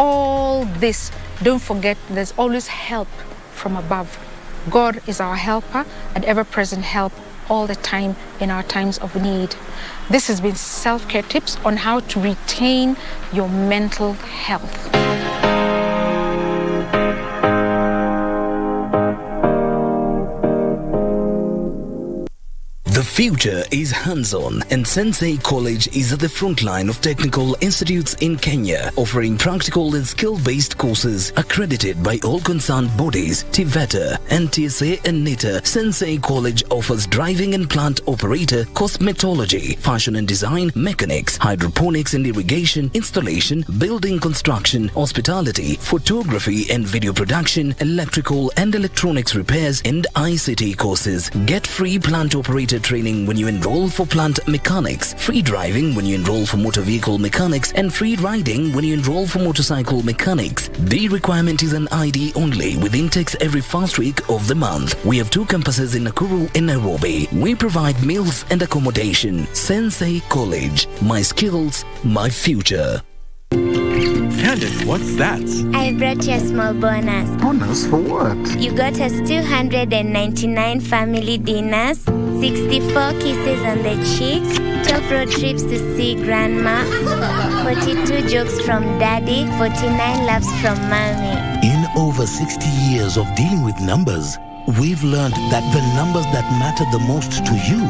all this, don't forget there's always help from above. God is our helper and ever-present help all the time in our times of need. This has been self-care tips on how to retain your mental health. The future is hands-on, and Sensei College is at the front line of technical institutes in Kenya, offering practical and skill-based courses accredited by all concerned bodies, TVETA, NTSA and NITA. Sensei College offers driving and plant operator, cosmetology, fashion and design, mechanics, hydroponics and irrigation, installation, building construction, hospitality, photography and video production, electrical and electronics repairs, and ICT courses. Get free plant operator training when you enroll for plant mechanics, free driving when you enroll for motor vehicle mechanics, and free riding when you enroll for motorcycle mechanics. The requirement is an ID only, with intakes every first week of the month. We have 2 campuses in Nakuru and Nairobi. We provide meals and accommodation. Sensei College. My skills, my future. Candace, what's that? I brought you a small bonus. Bonus for what? You got us 299 family dinners, 64 kisses on the cheek, 12 road trips to see grandma, 42 jokes from daddy, 49 laughs from mommy. In over 60 years of dealing with numbers, we've learned that the numbers that matter the most to you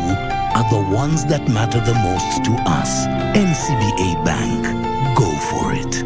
are the ones that matter the most to us. NCBA Bank. Go for it.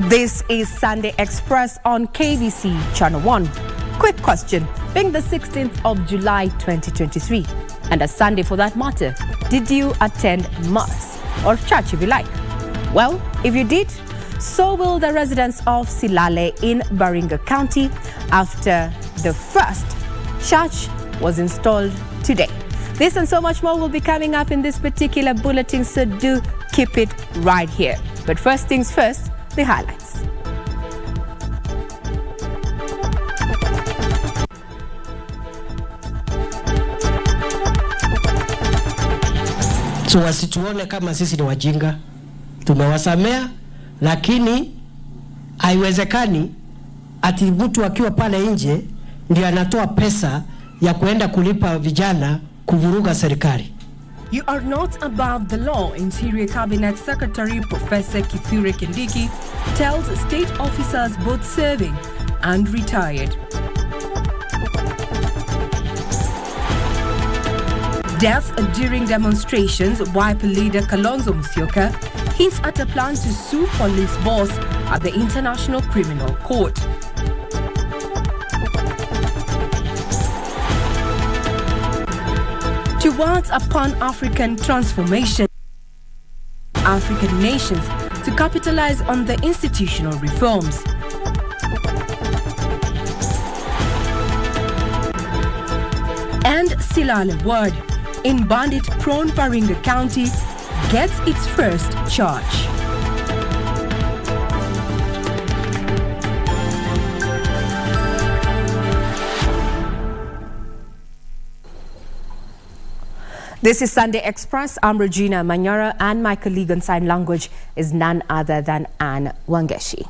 This is Sunday Express on KBC Channel 1. Quick question. Being the 16th of July 2023, and a Sunday for that matter, did you attend Mass or church if you like? Well, if you did, so will the residents of Silale in Baringo County after the first church was installed today. This and so much more will be coming up in this particular bulletin, so do keep it right here. But first things first, the highlights. So wasituone kama sisi ni wajinga. Tumewasamea, lakini haiwezekani ati mtu akiwa pale nje ndiye anatoa pesa ya kuenda kulipa vijana kuvuruga serikali. You are not above the law, Interior Cabinet Secretary Professor Kithure Kindiki tells state officers both serving and retired. Deaths during demonstrations, Wiper leader Kalonzo Musyoka hints at a plan to sue police boss at the International Criminal Court. Towards a pan-African transformation, African nations to capitalize on the institutional reforms. And Silale ward in bandit-prone Baringo County gets its first charge. This is Sunday Express. I'm Regina Manyara, and my colleague on sign language is none other than Anne Wangeshi.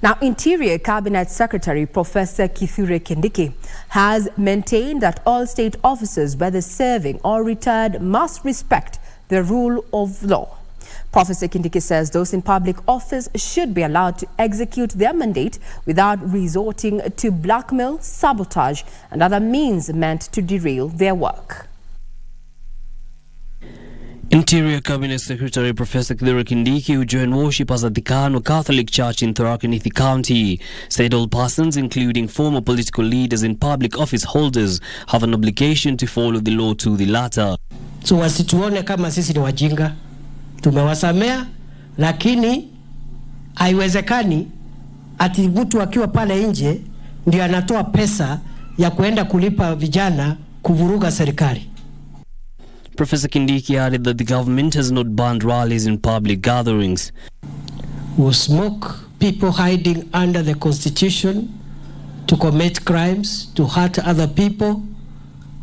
Now, Interior Cabinet Secretary Professor Kithure Kindiki has maintained that all state officers, whether serving or retired, must respect the rule of law. Professor Kindiki says those in public office should be allowed to execute their mandate without resorting to blackmail, sabotage, and other means meant to derail their work. Interior Cabinet Secretary Professor Kithure Kindiki, who joined worshippers at the Kano Catholic Church in Tharaka Nithi County, said all persons, including former political leaders and public office holders, have an obligation to follow the law to the latter. So wasituone kama sisi ni wajinga. Tumewasamea, lakini haiwezekani ati mtu akiwa pale nje ndio anatoa pesa ya kuenda kulipa vijana kuvuruga serikali. Professor Kindiki added that the government has not banned rallies in public gatherings. We smoke people hiding under the constitution to commit crimes, to hurt other people,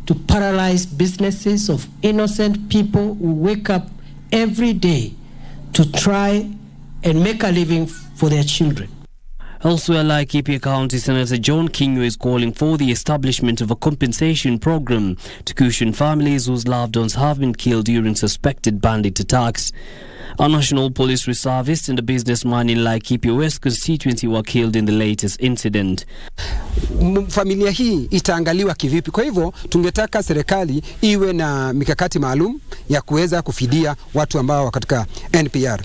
to paralyze businesses of innocent people who wake up every day to try and make a living for their children. Elsewhere, Laikipia County Senator John Kinyo is calling for the establishment of a compensation program to cushion families whose loved ones have been killed during suspected bandit attacks. A national police reservist and a businessman in Laikipia West constituency were killed in the latest incident. Familia hii itaangaliwa kivipi? Kwa hivyo tungetaka serikali iwe na mikakati maalum ya kuweza kufidia watu ambao wako katika NPR.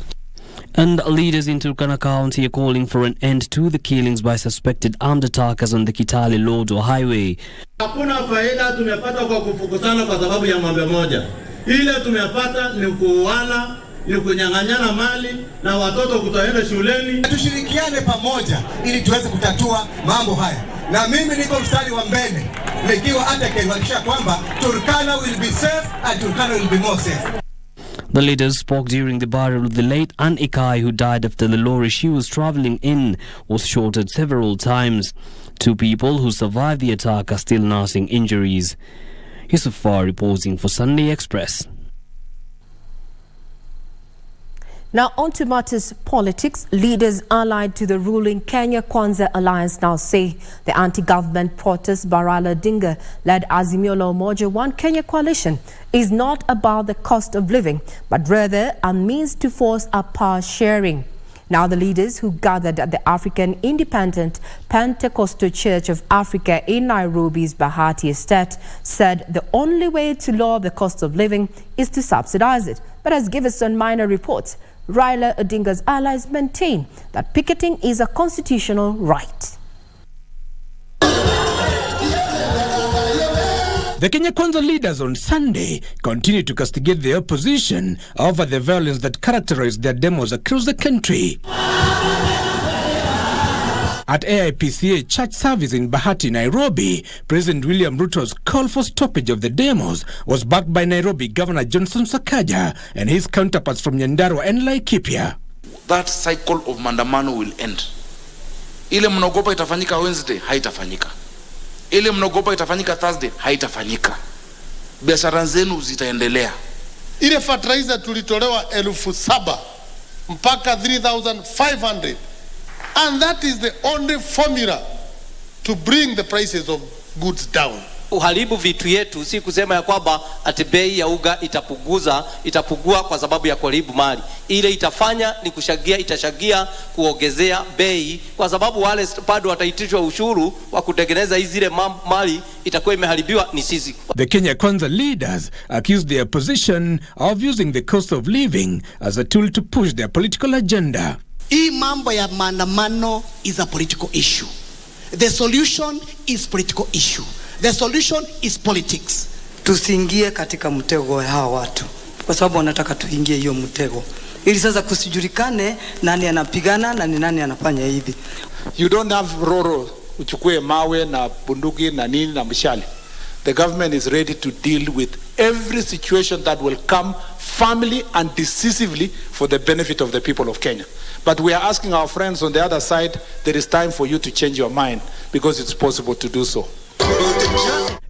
And leaders in Turkana County are calling for an end to the killings by suspected armed attackers on the Kitale-Lodwar highway. Hakuna faida tumepata kwa kufukuzana kwa sababu ya mambo moja. Ile tumepata ni kuuana, ni kunyang'anyana mali na watoto kutoenda shuleni. Tushirikiane pamoja ili tuweze kutatua mambo haya. Na mimi niko mstari wa mbele nikiwa hata kuhakikisha kwamba Turkana will be safe and Turkana will be more safe. The leaders spoke during the burial of the late Ann Ikai, who died after the lorry she was travelling in was shorted several times. 2 people who survived the attack are still nursing injuries. Yusuf Far reporting for Sunday Express. Now on to matters politics. Leaders allied to the ruling Kenya Kwanza Alliance now say the anti-government protest Barala Odinga-led Azimio la Umoja One Kenya coalition is not about the cost of living, but rather a means to force a power sharing. Now the leaders who gathered at the African Independent Pentecostal Church of Africa in Nairobi's Bahati Estate said the only way to lower the cost of living is to subsidize it. But as Giverson Minor reports, Raila Odinga's allies maintain that picketing is a constitutional right. The Kenya Kwanza leaders on Sunday continue to castigate the opposition over the violence that characterized their demos across the country. At AIPCA church service in Bahati, Nairobi, President William Ruto's call for stoppage of the demos was backed by Nairobi Governor Johnson Sakaja and his counterparts from Nyandarua and Laikipia. That cycle of maandamano will end. Ile mnogopa itafanyika Wednesday, haitafanyika. Ile mnogopa itafanyika Thursday, haitafanyika. Biashara zenu zitaendelea. Ile fertilizer tulitolewa 7,000 mpaka 3,500. And that is the only formula to bring the prices of goods down. Uharibu vitu yetu si kusema ya kwamba ati bei ya uga itapungua kwa sababu ya kuharibu mali. Ile itafanya ni itashagia kuongezea bei kwa sababu wale bado wataitishwa ushuru wa kutengeneza zile mali itakuwa imeharibiwa ni sisi. The Kenya Kwanza leaders accused the opposition of using the cost of living as a tool to push their political agenda. Hii mambo ya maandamano is a political issue. The solution is political issue. The solution is politics. Tusiingie katika mtego wa hawa watu kwa sababu wanataka tuingie hiyo mtego ili sasa kusijulikane nani anapigana na ni nani anafanya hivi. You don't have roro uchukue mawe na bunduki na nini na mshale. The government is ready to deal with every situation that will come firmly and decisively for the benefit of the people of Kenya. But we are asking our friends on the other side, there is time for you to change your mind because it's possible to do so.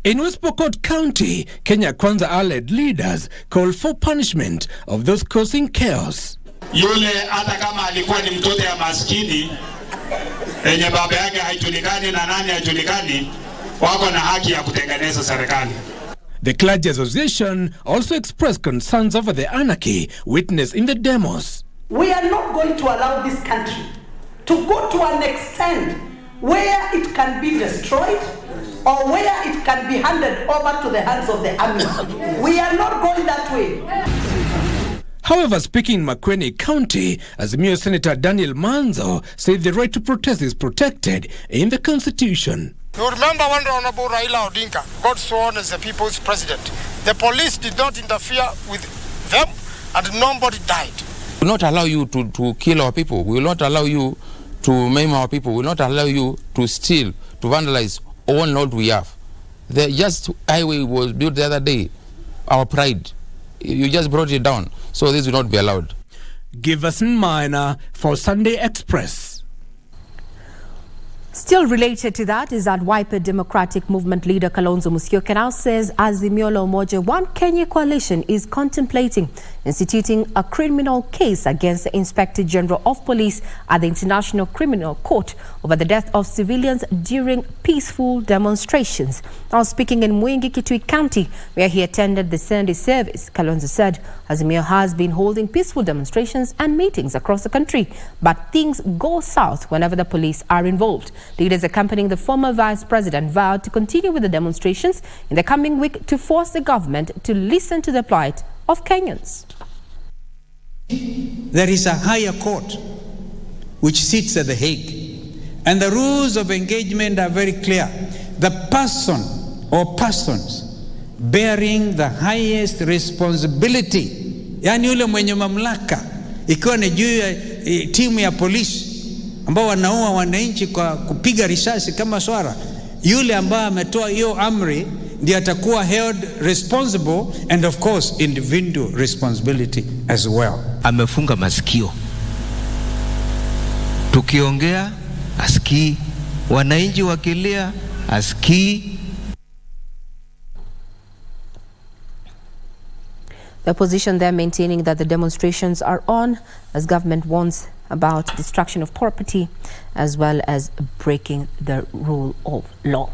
In West Pokot County, Kenya Kwanza allied leaders call for punishment of those causing chaos. Yule hata kama alikuwa ni mtoto ya maskini yenye baba yake haijulikani na nani haijulikani, wako na haki ya kutengeneza serikali. The Clergy Association also expressed concerns over the anarchy witnessed in the demos. We are not going to allow this country to go to an extent where it can be destroyed or where it can be handed over to the hands of the army. We are not going that way. However, speaking in Makueni County, Azimio Senator Daniel Manzo said the right to protest is protected in the Constitution. You remember when Honorable Raila Odinga got sworn as the people's president, the police did not interfere with them and nobody died. We will not allow you to kill our people. We will not allow you to maim our people. We will not allow you to steal, to vandalize all what we have. The just highway was built the other day, our pride. You just brought it down. So this will not be allowed. Giverson Minor for Sunday Express. Still related to that is that Wiper Democratic Movement leader Kalonzo Musyoka now says Azimio la Umoja One Kenya coalition is contemplating instituting a criminal case against the Inspector General of Police at the International Criminal Court over the death of civilians during peaceful demonstrations. Now speaking in Mwingi, Kitui County, where he attended the Sunday service, Kalonzo said Azimio has been holding peaceful demonstrations and meetings across the country, but things go south whenever the police are involved. Leaders accompanying the former vice president vowed to continue with the demonstrations in the coming week to force the government to listen to the plight of Kenyans. There is a higher court which sits at The Hague, and the rules of engagement are very clear. The person or persons bearing the highest responsibility, yani yule mwenye mamlaka, ikiwa ni juu ya timu ya polisi ambao wanaua wananchi kwa kupiga risasi kama swara, yule ambaye ametoa hiyo amri ndiye atakuwa held responsible, and of course individual responsibility as well. Amefunga masikio, tukiongea asikii, wananchi wakilia asikii. The opposition there maintaining that the demonstrations are on as government warns about destruction of property as well as breaking the rule of law.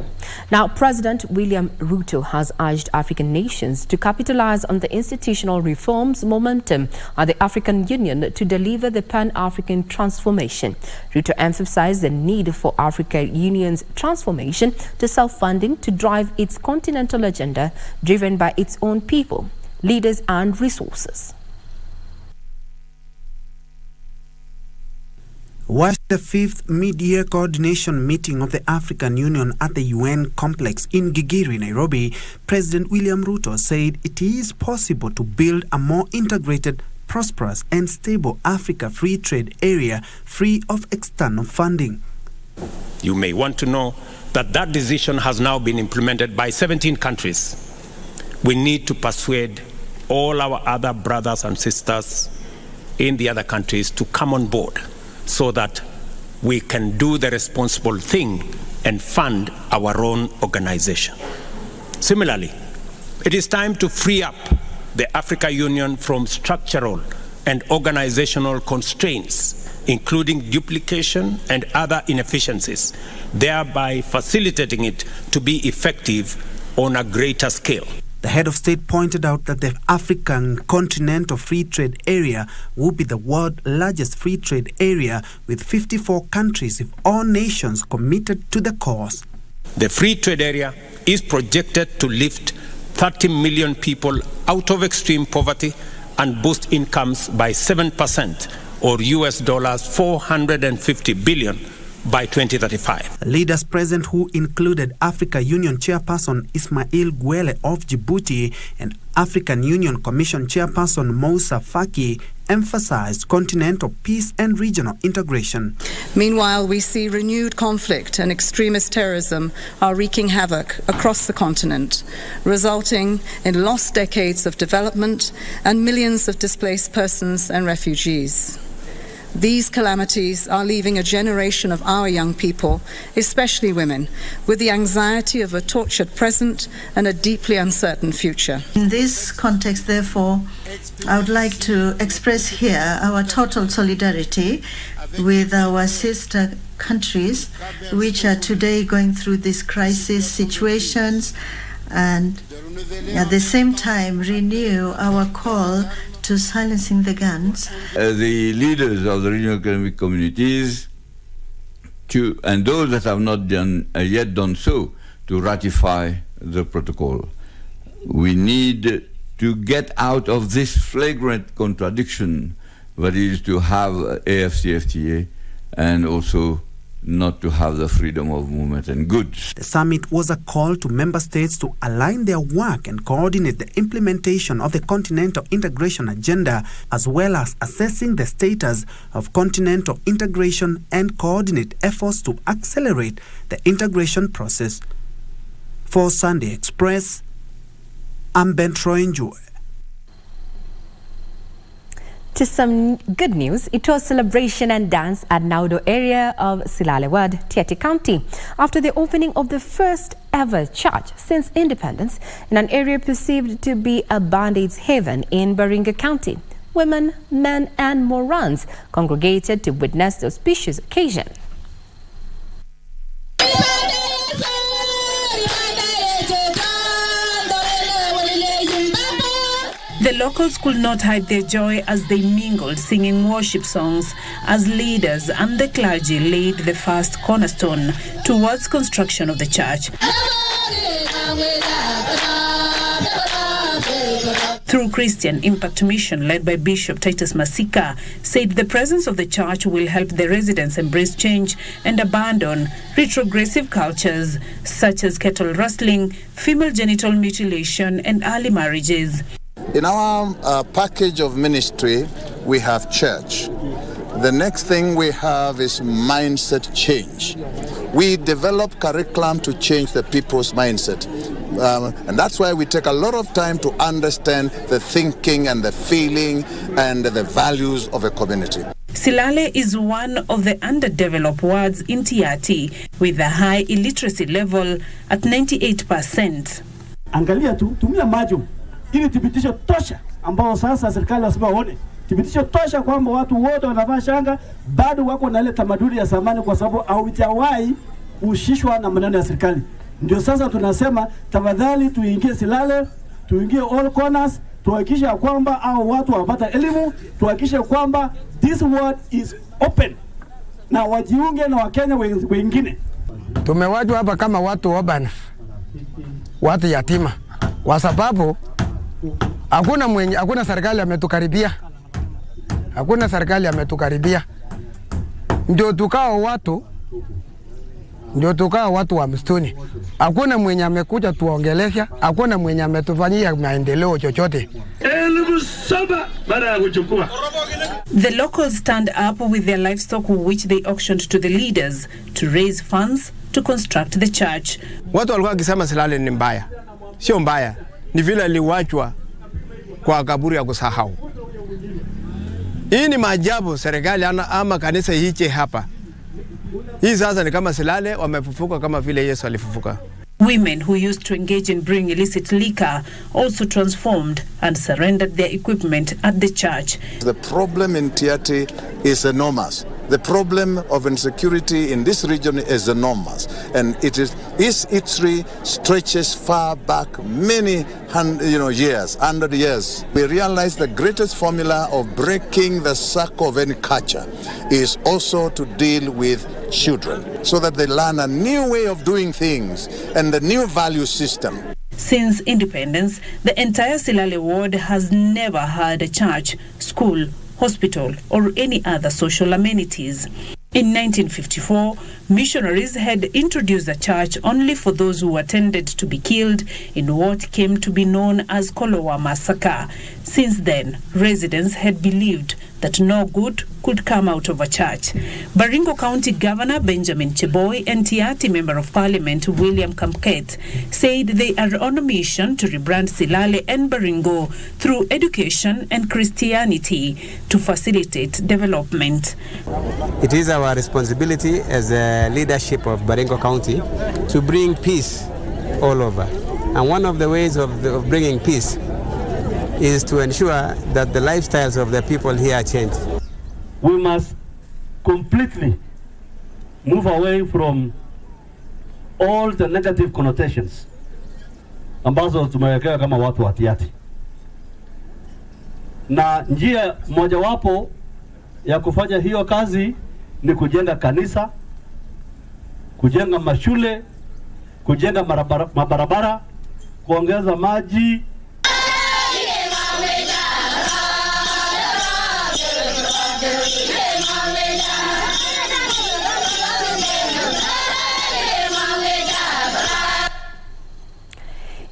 Now, President William Ruto has urged African nations to capitalize on the institutional reforms momentum at the African Union to deliver the Pan-African transformation. Ruto emphasized the need for African Union's transformation to self-funding to drive its continental agenda driven by its own people, leaders and resources. Was the fifth mid-year coordination meeting of the African Union at the UN complex in Gigiri, Nairobi, President William Ruto said it is possible to build a more integrated, prosperous and stable Africa free trade area free of external funding. You may want to know that that decision has now been implemented by 17 countries. We need to persuade all our other brothers and sisters in the other countries to come on board so that we can do the responsible thing and fund our own organization. Similarly, it is time to free up the Africa Union from structural and organizational constraints, including duplication and other inefficiencies, thereby facilitating it to be effective on a greater scale. The head of state pointed out that the African Continental Free Trade Area will be the world's largest free trade area with 54 countries if all nations committed to the cause. The free trade area is projected to lift 30 million people out of extreme poverty and boost incomes by 7% or US dollars 450 billion by 2035. Leaders present, who included Africa Union Chairperson Ismail Gwele of Djibouti and African Union Commission Chairperson Moussa Faki, emphasized continental peace and regional integration. Meanwhile, we see renewed conflict and extremist terrorism are wreaking havoc across the continent, resulting in lost decades of development and millions of displaced persons and refugees. These calamities are leaving a generation of our young people, especially women, with the anxiety of a tortured present and a deeply uncertain future. In this context, therefore, I would like to express here our total solidarity with our sister countries which are today going through these crisis situations, and at the same time renew our call to silencing the guns. The leaders of the regional economic communities, and those that have not yet done so, to ratify the protocol. We need to get out of this flagrant contradiction that is to have AFCFTA and also not to have the freedom of movement and goods. The summit was a call to member states to align their work and coordinate the implementation of the continental integration agenda, as well as assessing the status of continental integration and coordinate efforts to accelerate the integration process. For Sunday Express, I'm Ben Troy-Njue. To some good news, it was celebration and dance at Naudo area of Silale Ward, Tiaty County, after the opening of the first ever church since independence in an area perceived to be a bandit's haven in Baringo County. Women, men and Morans congregated to witness the auspicious occasion. The locals could not hide their joy as they mingled, singing worship songs as leaders and the clergy laid the first cornerstone towards construction of the church. Through Christian Impact Mission led by Bishop Titus Masika, said the presence of the church will help the residents embrace change and abandon retrogressive cultures such as cattle rustling, female genital mutilation and early marriages. In our package of ministry, we have church. The next thing we have is mindset change. We develop curriculum to change the people's mindset. And that's why we take a lot of time to understand the thinking and the feeling and the values of a community. Silale is one of the underdeveloped wards in Tiaty with a high illiteracy level at 98%. Angalia tu, tumia majo. Ili thibitisho tosha ambao sasa serikali wasema waone. Thibitisho tosha kwamba watu wote wanavaa shanga bado wako na ile tamaduni ya zamani kwa sababu haujawahi kushishwa na maneno ya serikali. Ndio sasa tunasema tafadhali tuingie Silale, tuingie all corners, tuhakikishe kwamba hao watu wapata elimu, tuhakikishe kwamba this world is open na wajiunge na Wakenya wengine. Tumewajwa hapa kama watu wabana, watu yatima, kwa sababu hakuna serikali ametukaribia. Hakuna serikali ametukaribia. Ndio tukao watu wa msituni. Hakuna mwenye amekuja tuongelesha, hakuna mwenye ametufanyia maendeleo chochote. The locals stand up with their livestock which they auctioned to the leaders to raise funds to construct the church. Watu walikuwa wakisema Silale ni mbaya. Sio mbaya. Ni vile liwachwa kwa kaburi ya kusahau. Hii ni maajabu serikali ama kanisa hiche hapa. Hii sasa ni kama Silale wamefufuka kama vile Yesu alifufuka. Women who used to engage in brewing illicit liquor also transformed and surrendered their equipment at the church. The problem in Tiaty is enormous. The problem of insecurity in this region is enormous, and its history stretches far back many years, 100 years. We realize the greatest formula of breaking the circle of any culture is also to deal with children, so that they learn a new way of doing things and a new value system. Since independence, the entire Silale ward has never had a church, school, hospital or any other social amenities. In 1954, missionaries had introduced a church only for those who attended to be killed in what came to be known as Kolowa massacre. Since then, residents had believed that no good could come out of a church. Baringo County Governor Benjamin Cheboy and Tiaty Member of Parliament William Kamket said they are on a mission to rebrand Silale and Baringo through education and Christianity to facilitate development. It is our responsibility as a leadership of Baringo County to bring peace all over. And one of the ways of bringing peace is to ensure that the lifestyles of the people here change. We must completely move away from all the negative connotations ambazo tumewekea kama watu watiati. Na njia mojawapo ya kufanya hiyo kazi ni kujenga kanisa, kujenga mashule, kujenga mabarabara, kuongeza maji.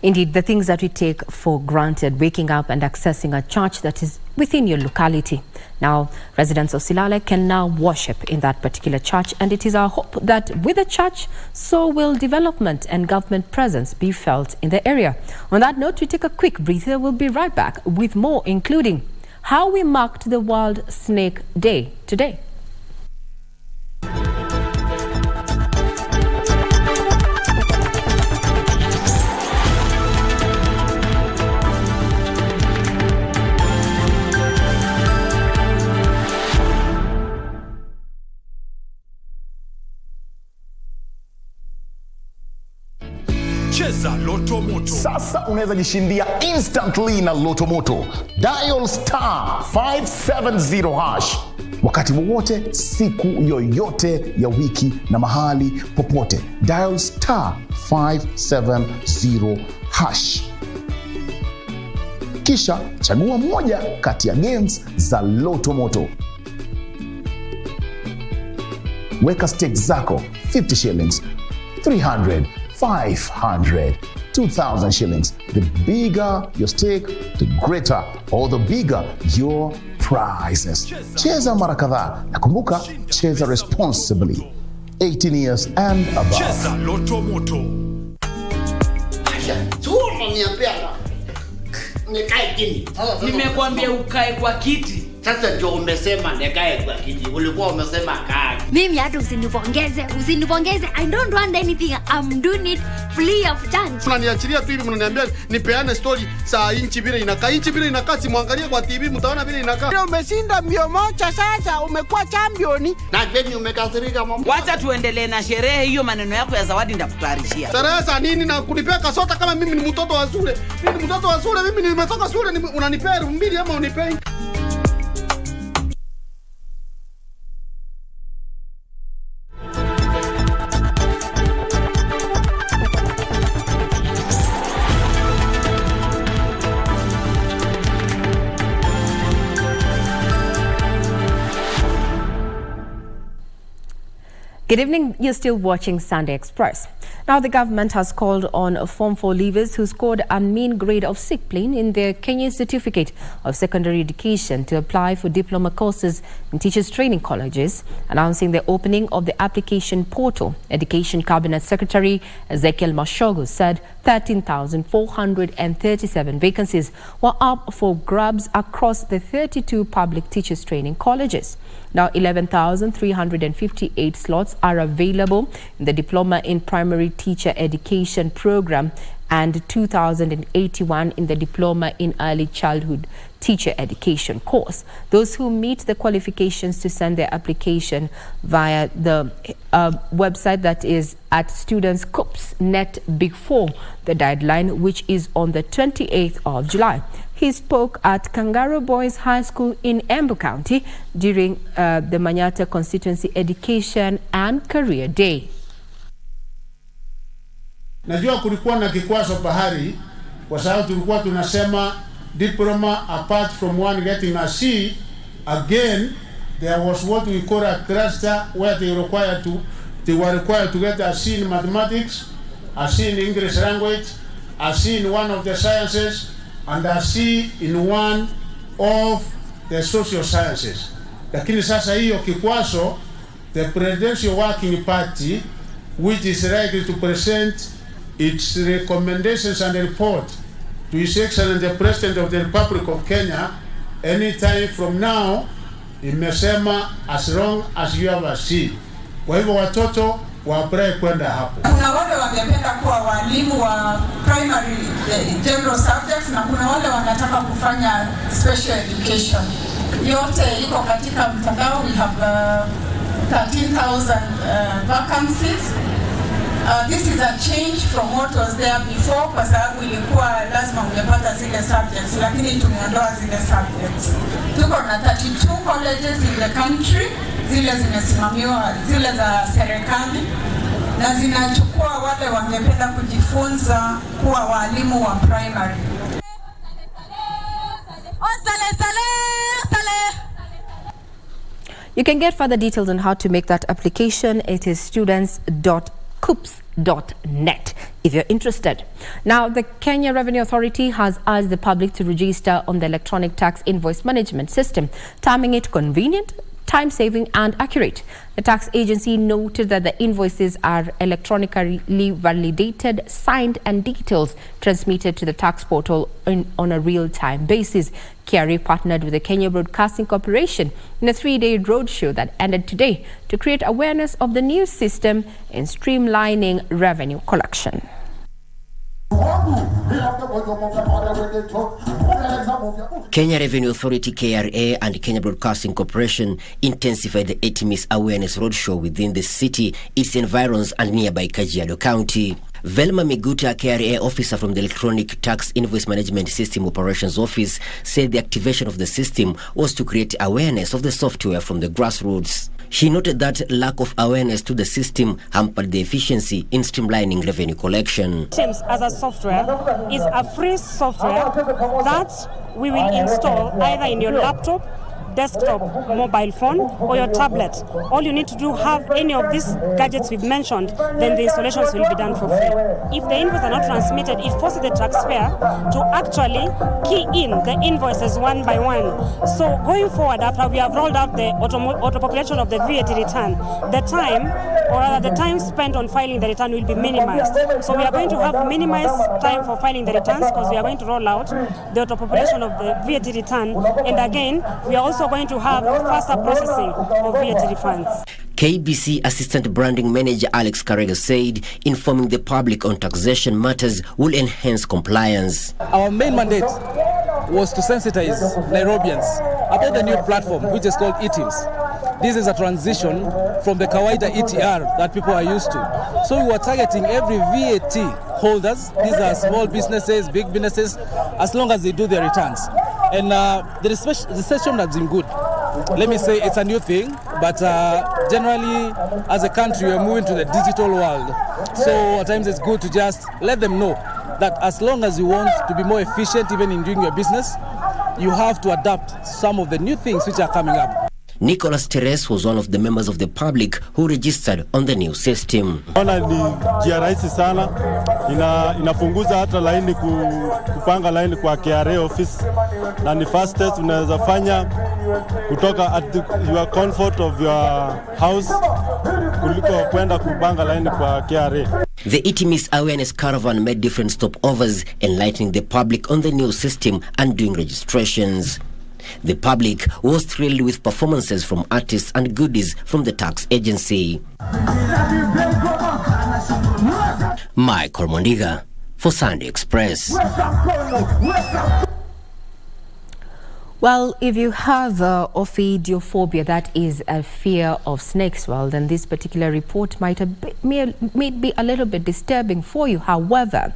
Indeed, the things that we take for granted, waking up and accessing a church that is within your locality. Now, residents of Silale can now worship in that particular church, and it is our hope that with the church, so will development and government presence be felt in the area. On that note, we take a quick breather. We'll be right back with more, including how we marked the World Snake Day today. Cheza Loto Moto. Sasa unaweza jishindia instantly na Loto Moto. Dial *570# wakati wowote, siku yoyote ya wiki na mahali popote. Dial *570#. Kisha chagua moja kati ya games za Loto Moto. Weka stakes zako 50 shillings, 300, 500, 2,000 shillings. The bigger your stake, the greater or the bigger your prizes. Cheza mara kadhaa na kumbuka, cheza responsibly. 18 years and above. Cheza Loto Moto. Nikae chini. Nimekuambia ukae kwa kiti. Sasa ndio umesema nikae kwa kiti. Ulikuwa umesema kaa. Mimi hata usinipongeze. I don't want anything. I'm doing it free of charge. Unaniachilia tu hivi, mnaniambia nipeane story saa inchi bila inakaa. Inchi bila inakaa, simwangalie kwa TV mtaona bila inakaa. Leo umeshinda mbio moja, sasa umekuwa championi. Na Jenny umekasirika mama. Wacha tuendelee na sherehe hiyo, maneno yako ya zawadi ndakutayarishia. Teresa nini na kunipea kasota kama mimi ni mtoto wa shule? Mimi ni mtoto wa shule, mimi nimetoka shule, unanipea 2,000 ama unipea? Good evening, you're still watching Sunday Express. Now, the government has called on Form 4 leavers who scored a mean grade of C+ in their Kenya Certificate of Secondary Education to apply for diploma courses in teachers training colleges, announcing the opening of the application portal. Education Cabinet Secretary Ezekiel Mashogo said 13,437 vacancies were up for grabs across the 32 public teachers training colleges. Now, 11,358 slots are available in the Diploma in Primary Teacher Education program and 2,081 in the Diploma in Early Childhood Teacher Education course. Those who meet the qualifications to send their application via the website that is at StudentsCorps.net before the deadline, which is on the 28th of July. He spoke at Kangaroo Boys High School in Embu County during the Manyara Constituency Education and Career Day. Najua kulikuwa na kikwazo bahari kwa sababu tulikuwa tunasema diploma apart from one getting a C. Again, there was what we call a cluster where they were required to get a C in mathematics, a C in English language, a C in one of the sciences, and a C in one of the social sciences. Lakini sasa hiyo kikwazo, the Presidential Working Party, which is likely to present its recommendations and report to His Excellency the President of the Republic of Kenya anytime from now, imesema as long as you have a C. Kwa hivyo watoto waapply kwenda hapo. Kuna wale wangependa kuwa walimu wa primary general subjects na kuna wale wanataka kufanya special education. Yote iko katika mtandao. We have 13,000 vacancies. This is a change from what was there before, kwa sababu ilikuwa lazima ungepata zile subjects, lakini tumeondoa zile subjects. Tuko na 32 colleges in the country, zile zimesimamiwa, zile za serikali, na zinachukua wale wangependa kujifunza kuwa walimu wa primary. You can get further details on how to make that application. It is students.cups.net if you're interested. Now, the Kenya Revenue Authority has asked the public to register on the electronic tax invoice management system, terming it convenient, time-saving and accurate. The tax agency noted that the invoices are electronically validated, signed and details transmitted to the tax portal on a real-time basis. KRA partnered with the Kenya Broadcasting Corporation in a 3-day roadshow that ended today to create awareness of the new system in streamlining revenue collection. Kenya Revenue Authority KRA and Kenya Broadcasting Corporation intensified the ATMIS awareness roadshow within the city, its environs and nearby Kajiado County. Velma Miguta, KRA officer from the Electronic Tax Invoice Management System Operations Office, said the activation of the system was to create awareness of the software from the grassroots. She noted that lack of awareness to the system hampered the efficiency in streamlining revenue collection. Teams as a software is a free software that we will install either in your laptop, desktop, mobile phone or your tablet. All you need to do have any of these gadgets we've mentioned, then the installations will be done for free. If the invoices are not transmitted, it forces the taxpayer to actually key in the invoices one by one. So going forward, after we have rolled out the auto-population of the VAT return, the time, or rather the time spent on filing the return will be minimized. So we are going to have minimized time for filing the returns because we are going to roll out the auto-population of the VAT return. And again, we are also going to have faster processing of VAT refunds. KBC Assistant Branding Manager Alex Karega said informing the public on taxation matters will enhance compliance. Our main mandate was to sensitize Nairobians about the new platform, which is called eTIMS. This is a transition from the Kawaida ETR that people are used to. So we were targeting every VAT holders. These are small businesses, big businesses, as long as they do their returns. And the reception has been good. Let me say it's a new thing, but generally as a country we're moving to the digital world. So at times it's good to just let them know that as long as you want to be more efficient even in doing your business, you have to adapt some of the new things which are coming up. Nicholas Teres was one of the members of the public who registered on the new system. Ona ni njia rahisi sana, inapunguza hata laini kupanga laini kwa KRA office, na ni fastest unaweza fanya kutoka at your comfort of your house kuliko kwenda kupanga laini kwa KRA. The ETMIS awareness caravan made different stopovers, enlightening the public on the new system and doing registrations. The public was thrilled with performances from artists and goodies from the tax agency. Michael Mondiga for Sunday Express. Well, if you have ophidiophobia, that is a fear of snakes, well, then this particular report might be a little bit disturbing for you. However,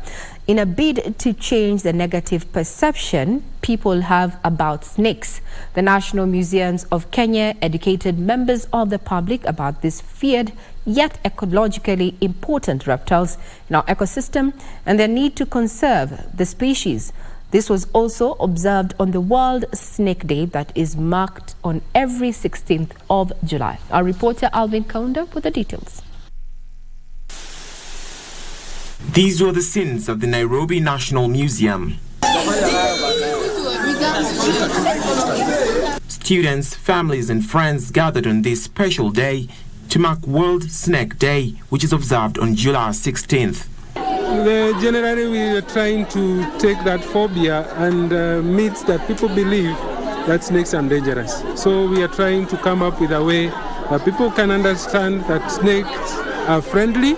in a bid to change the negative perception people have about snakes, the National Museums of Kenya educated members of the public about these feared yet ecologically important reptiles in our ecosystem and their need to conserve the species. This was also observed on the World Snake Day that is marked on every 16th of July. Our reporter Alvin Kaunda with the details. These were the scenes of the Nairobi National Museum. Students, families and friends gathered on this special day to mark World Snake Day, which is observed on July 16th. Generally, we are trying to take that phobia and myths that people believe that snakes are dangerous. So we are trying to come up with a way that people can understand that snakes are friendly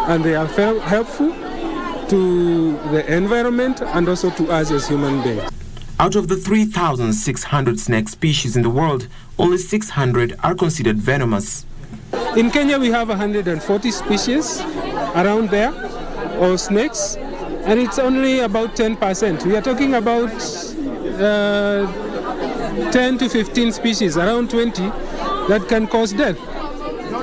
and they are helpful to the environment and also to us as human beings. Out of the 3,600 snake species in the world, only 600 are considered venomous. In Kenya, we have 140 species around there, or snakes, and it's only about 10%. We are talking about 10 to 15 species, around 20, that can cause death.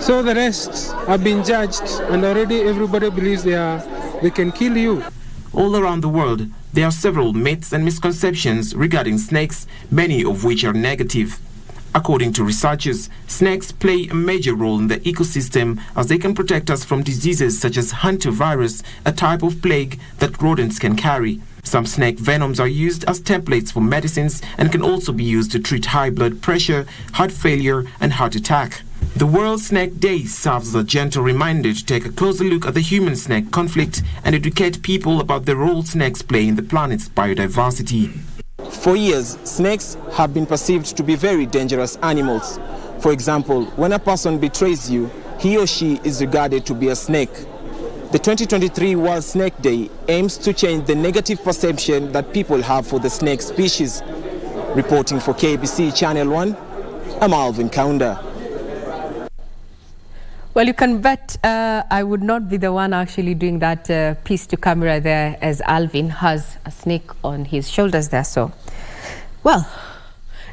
So the rest have been judged, and already everybody believes they can kill you. All around the world, there are several myths and misconceptions regarding snakes, many of which are negative. According to researchers, snakes play a major role in the ecosystem as they can protect us from diseases such as hantavirus, a type of plague that rodents can carry. Some snake venoms are used as templates for medicines and can also be used to treat high blood pressure, heart failure, and heart attack. The World Snake Day serves as a gentle reminder to take a closer look at the human-snake conflict and educate people about the role snakes play in the planet's biodiversity. For years, snakes have been perceived to be very dangerous animals. For example, when a person betrays you, he or she is regarded to be a snake. The 2023 World Snake Day aims to change the negative perception that people have for the snake species. Reporting for KBC Channel 1, I'm Alvin Kaunda. Well, you can bet I would not be the one actually doing that piece to camera there, as Alvin has a snake on his shoulders there. So, well,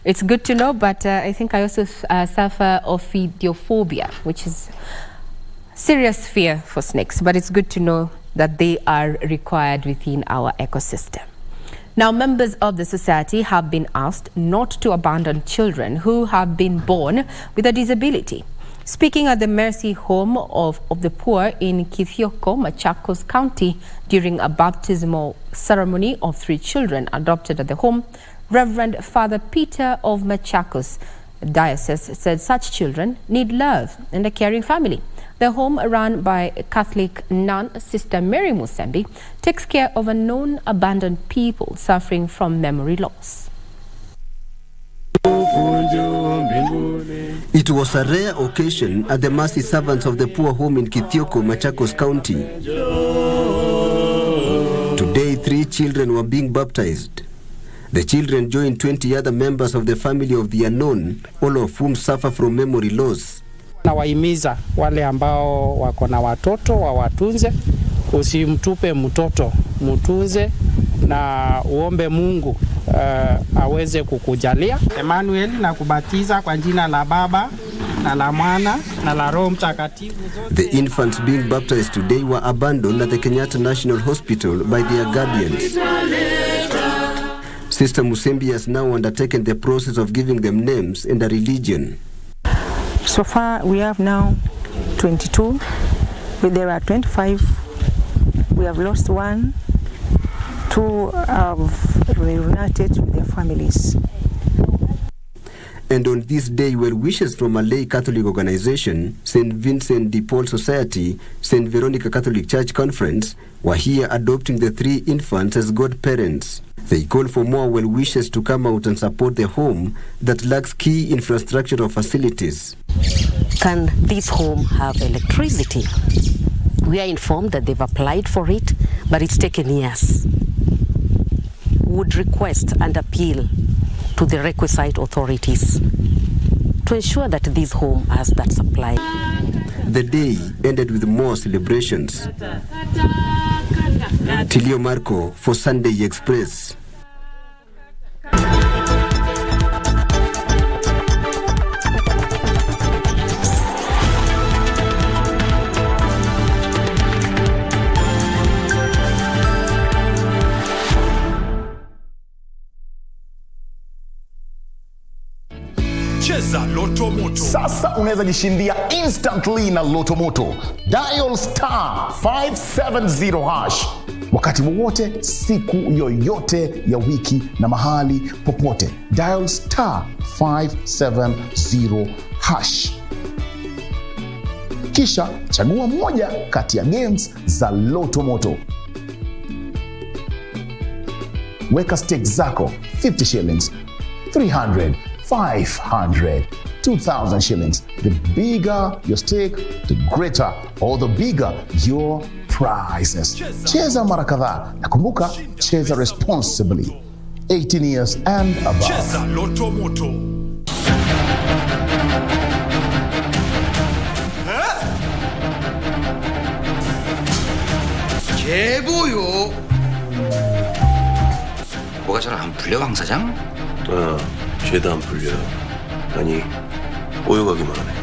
it's good to know, but I think I also suffer of phobia, which is serious fear for snakes. But it's good to know that they are required within our ecosystem. Now, members of the society have been asked not to abandon children who have been born with a disability. Speaking at the Mercy Home of the Poor in Kithioko, Machakos County, during a baptismal ceremony of 3 children adopted at the home, Reverend Father Peter of Machakos Diocese said such children need love and a caring family. The home, run by Catholic nun Sister Mary Musembi, takes care of unknown abandoned people suffering from memory loss. It was a rare occasion at the Mercy Servants of the Poor home in Kithioko, Machakos County. Today, 3 children were being baptized. The children joined 20 other members of the family of the unknown, all of whom suffer from memory loss. Nawahimiza wale ambao wako na watoto wawatunze, usimtupe mtoto, mtunze na uombe Mungu aweze kukujalia. Emmanuel, na kubatiza kwa jina la Baba na la Mwana na la Roho Mtakatifu. The infants being baptized today were abandoned at the Kenyatta National Hospital by their guardians. Sister Musembi has now undertaken the process of giving them names and a religion. So far, we have now 22, but there are 25. We have lost 1. 2 have reunited with their families. And on this day, well-wishers from a lay Catholic organization, St. Vincent de Paul Society, St. Veronica Catholic Church Conference, were here adopting the 3 infants as godparents. They call for more well-wishers to come out and support the home that lacks key infrastructural facilities. Can this home have electricity? We are informed that they've applied for it, but it's taken years. Would request and appeal to the requisite authorities to ensure that this home has that supply. The day ended with more celebrations. Tilio Marco for Sunday Express. Cheza Loto Moto. Sasa unaweza jishindia instantly na Loto Moto. Dial star 570 hash. Wakati wowote, siku yoyote ya wiki na mahali popote. Dial star 570 hash. Kisha chagua moja kati ya games za Loto Moto. Weka stakes zako 50 shillings, 300, 500, 2,000 shillings. The bigger your stake, the greater or the bigger your prizes. Cheza mara kadhaa na kumbuka, cheza responsibly. 18 years and above. Cheza Loto Moto. 제보요. 뭐가 잘 안 풀려, 강 사장? 죄도 안 풀려. 아니, 꼬여가기만 하네.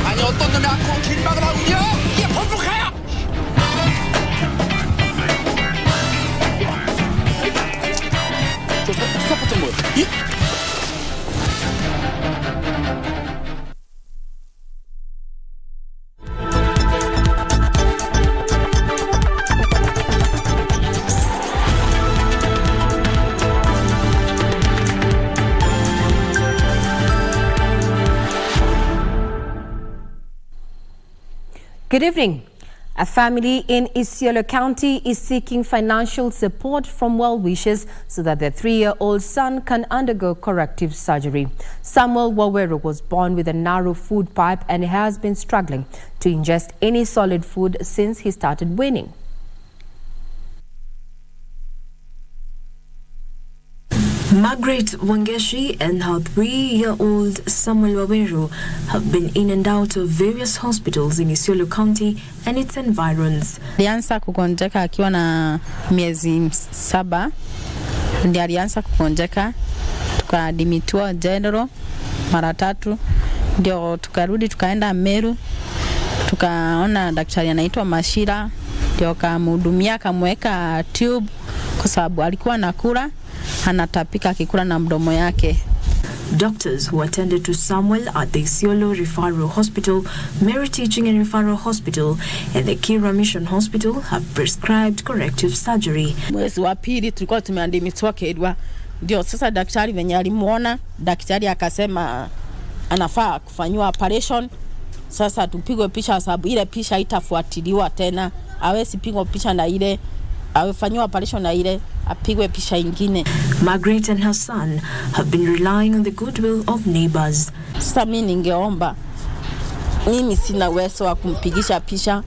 아니 어떤 놈이 아콘 길막을 하고요? 이게 범벅해요. 저 스타포트 뭐야? Good evening. A family in Isiolo County is seeking financial support from well-wishers so that their 3-year-old son can undergo corrective surgery. Samuel Wawero was born with a narrow food pipe and has been struggling to ingest any solid food since he started weaning. Margaret Wangeshi and her 3-year-old Samuel Wawero have been in and out of various hospitals in Isiolo County and its environs. Alianza kugonjeka akiwa na miezi 7. Ndiye alianza kugonjeka, tukadimitiwa General mara 3, ndio tukarudi tukaenda Meru, tukaona daktari anaitwa Mashira, ndio kamhudumia, kamweka tube kwa sababu alikuwa nakula anatapika akikula na mdomo yake. Doctors who attended to Samuel at the Isiolo Referral Hospital, Mary Teaching and Referral Hospital, and the Kira Mission Hospital have prescribed corrective surgery. Mwezi wa pili tulikuwa tumeandimitiwa Kedwa, ndio sasa daktari venye alimuona, daktari akasema anafaa kufanywa operation. Sasa tupigwe picha sababu ile picha itafuatiliwa tena, hawezi pigwa picha na ile awefanywa operation na ile apigwe picha ingine. Margaret and her son have been relying on the goodwill of neighbors. Sasa mimi ningeomba, mimi sina uwezo wa kumpigisha picha,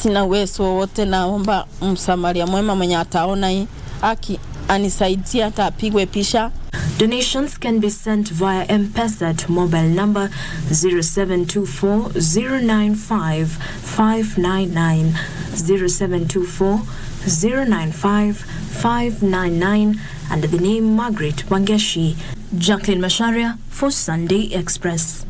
sina uwezo wote, naomba msamaria mwema mwenye ataona hii aki anisaidie hata apigwe picha. Donations can be sent via M-Pesa to mobile number 0724-095-599, 0724-095-599, under the name Margaret Wangeshi. Jacqueline Masharia for Sunday Express.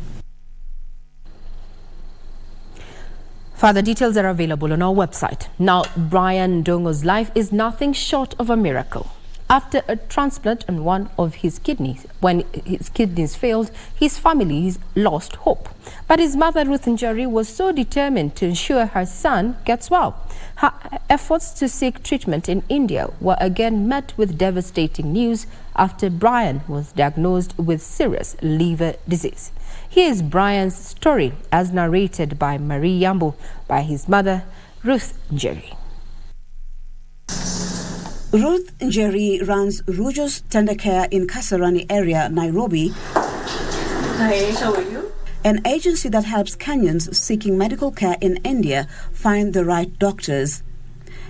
Further details are available on our website. Now, Brian Dongo's life is nothing short of a miracle. After a transplant on one of his kidneys, when his kidneys failed, his family lost hope. But his mother, Ruth Njeri, was so determined to ensure her son gets well. Her efforts to seek treatment in India were again met with devastating news after Brian was diagnosed with serious liver disease. Here is Brian's story as narrated by Marie Yambo by his mother, Ruth Njeri. Ruth Njeri runs Rujo's Tender Care in Kasarani area, Nairobi. Hi, how are you? An agency that helps Kenyans seeking medical care in India find the right doctors.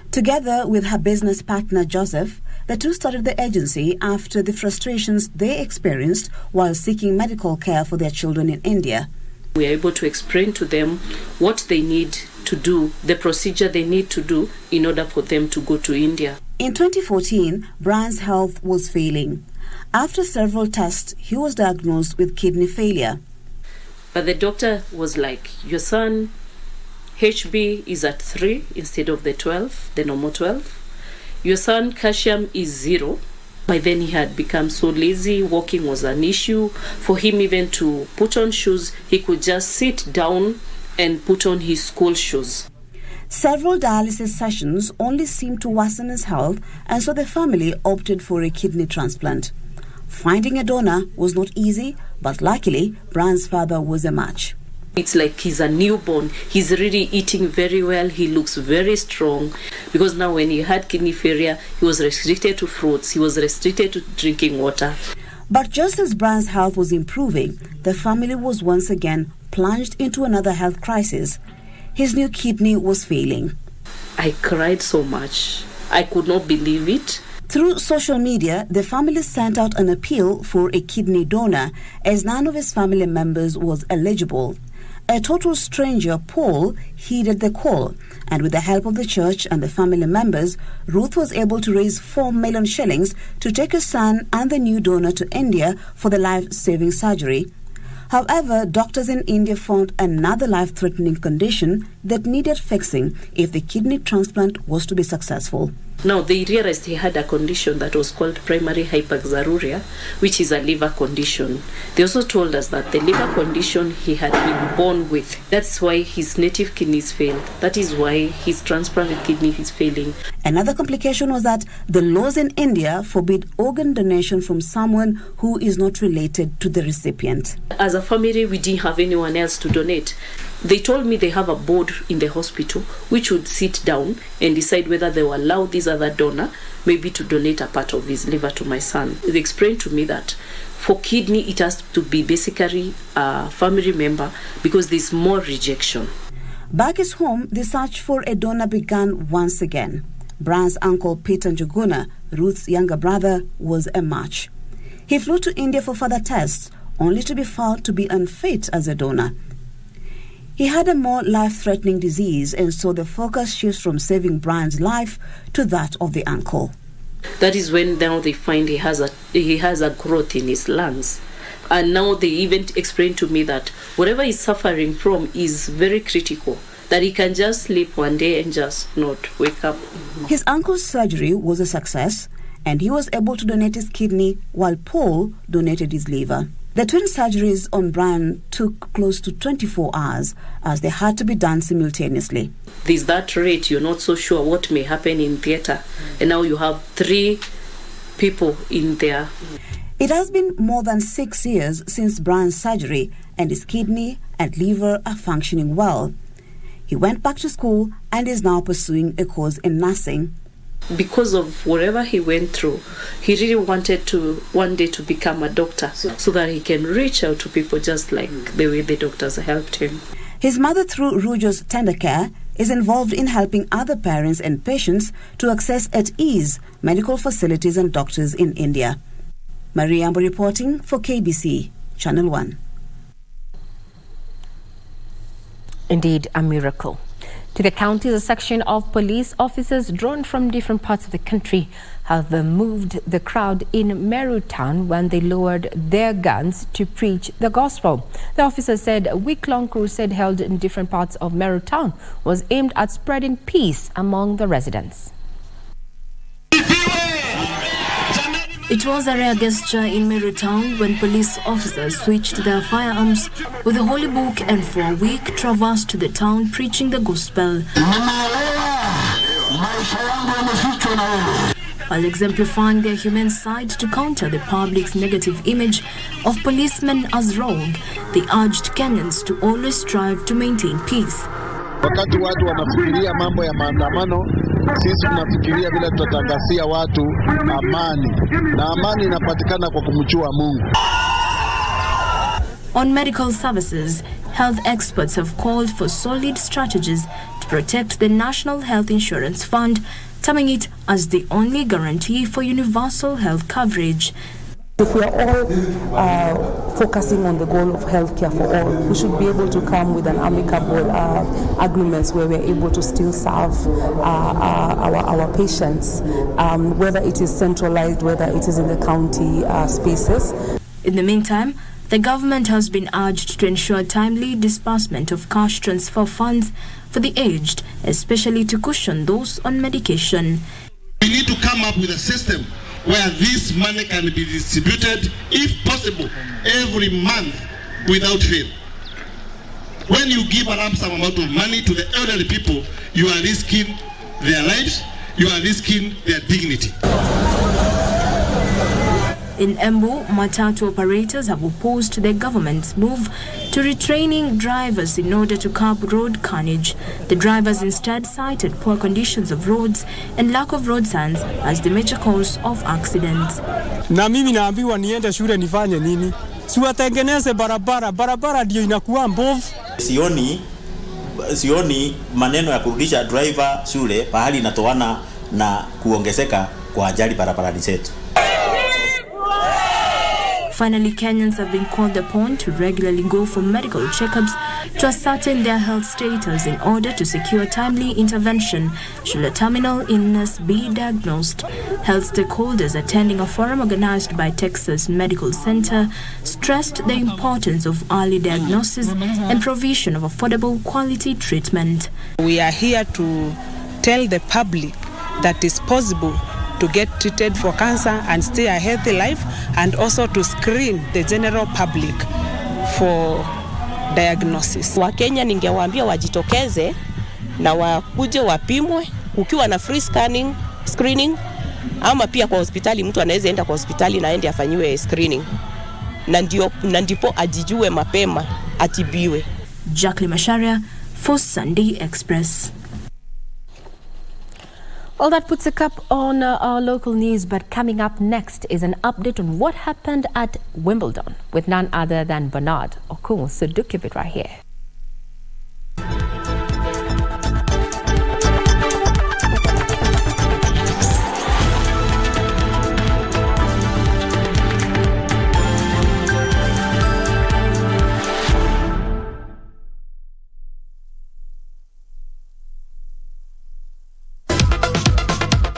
Together with her business partner Joseph, the two started the agency after the frustrations they experienced while seeking medical care for their children in India. We are able to explain to them what they need to do, the procedure they need to do in order for them to go to India. In 2014, Brian's health was failing. After several tests, he was diagnosed with kidney failure. But the doctor was like, your son, HB is at 3 instead of the 12, the normal 12. Your son, calcium is 0. By then he had become so lazy, walking was an issue. For him even to put on shoes, he could just sit down and put on his school shoes. Several dialysis sessions only seemed to worsen his health, and so the family opted for a kidney transplant. Finding a donor was not easy, but luckily, Brian's father was a match. It's like he's a newborn. He's really eating very well. He looks very strong. Because now when he had kidney failure, he was restricted to fruits. He was restricted to drinking water. But just as Brian's health was improving, the family was once again plunged into another health crisis. His new kidney was failing. I cried so much. I could not believe it. Through social media, the family sent out an appeal for a kidney donor as none of his family members was eligible. A total stranger, Paul, heeded the call, and with the help of the church and the family members, Ruth was able to raise 4 million shillings to take his son and the new donor to India for the life-saving surgery. However, doctors in India found another life-threatening condition that needed fixing if the kidney transplant was to be successful. Now, they realized he had a condition that was called primary hyperoxaluria, which is a liver condition. They also told us that the liver condition he had been born with. That's why his native kidneys failed. That is why his transplanted kidney is failing. Another complication was that the laws in India forbid organ donation from someone who is not related to the recipient. As a family, we didn't have anyone else to donate. They told me they have a board in the hospital which would sit down and decide whether they will allow this other donor maybe to donate a part of his liver to my son. They explained to me that for kidney it has to be basically a family member because there's more rejection. Back at home, the search for a donor began once again. Brian's uncle Peter Njuguna, Ruth's younger brother, was a match. He flew to India for further tests, only to be found to be unfit as a donor. He had a more life-threatening disease, and so the focus shifts from saving Brian's life to that of the uncle. That is when now they find he has a growth in his lungs. And now they even explained to me that whatever he's suffering from is very critical, that he can just sleep one day and just not wake up. His uncle's surgery was a success, and he was able to donate his kidney while Paul donated his liver. The twin surgeries on Brian took close to 24 hours as they had to be done simultaneously. There's that rate, you're not so sure what may happen in theatre. And now you have 3 people in there. It has been more than 6 years since Brian's surgery, and his kidney and liver are functioning well. He went back to school and is now pursuing a course in nursing. Because of whatever he went through, he really wanted to one day to become a doctor so that he can reach out to people just like the way the doctors helped him. His mother, through Rujo's Tender Care, is involved in helping other parents and patients to access at ease medical facilities and doctors in India. Maria Ambo reporting for KBC, Channel 1. Indeed, a miracle. To the county, a section of police officers drawn from different parts of the country have moved the crowd in Meru town when they lowered their guns to preach the gospel. The officer said a week-long crusade held in different parts of Meru town was aimed at spreading peace among the residents. It was a rare gesture in Meru town when police officers switched their firearms with the Holy Book and for a week traversed the town preaching the gospel, while exemplifying their humane side to counter the public's negative image of policemen as rogue. They urged Kenyans to always strive to maintain peace. Wakati watu wanafikiria mambo ya maandamano, sisi tunafikiria vile tutatangazia watu amani, na amani inapatikana kwa kumjua Mungu. On medical services, health experts have called for solid strategies to protect the National Health Insurance Fund, terming it as the only guarantee for universal health coverage. If we are all focusing on the goal of healthcare for all, we should be able to come with an amicable agreements where we are able to still serve our patients, whether it is centralized, whether it is in the county spaces. In the meantime, the government has been urged to ensure timely disbursement of cash transfer funds for the aged, especially to cushion those on medication. We need to come up with a system where this money can be distributed, if possible, every month without fail. When you give a lump sum amount of money to the elderly people, you are risking their lives, you are risking their dignity. In Embu, matatu operators have opposed the government's move to retraining drivers in order to curb road carnage. The drivers instead cited poor conditions of roads and lack of road signs as the major cause of accidents. Na mimi naambiwa niende shule nifanye nini? Siwatengeneze barabara ndio inakuwa mbovu. Sioni maneno ya kurudisha driver shule pahali inatoana na kuongezeka kwa ajali barabarani zetu. Finally, Kenyans have been called upon to regularly go for medical checkups to ascertain their health status in order to secure timely intervention should a terminal illness be diagnosed. Health stakeholders attending a forum organized by Texas Medical Center stressed the importance of early diagnosis and provision of affordable quality treatment. We are here to tell the public that it's possible to get treated for cancer and stay a healthy life, and also to screen the general public for diagnosis. Wakenya ningewaambia wajitokeze na wakuje wapimwe ukiwa na free screening, ama pia kwa hospitali mtu anaweza enda kwa hospitali na aende afanyiwe screening. Na ndipo ajijue mapema atibiwe. Jacqueline Masharia for Sunday Express. Well, that puts a cap on our local news, but coming up next is an update on what happened at Wimbledon with none other than Bernard Okung. So do keep it right here.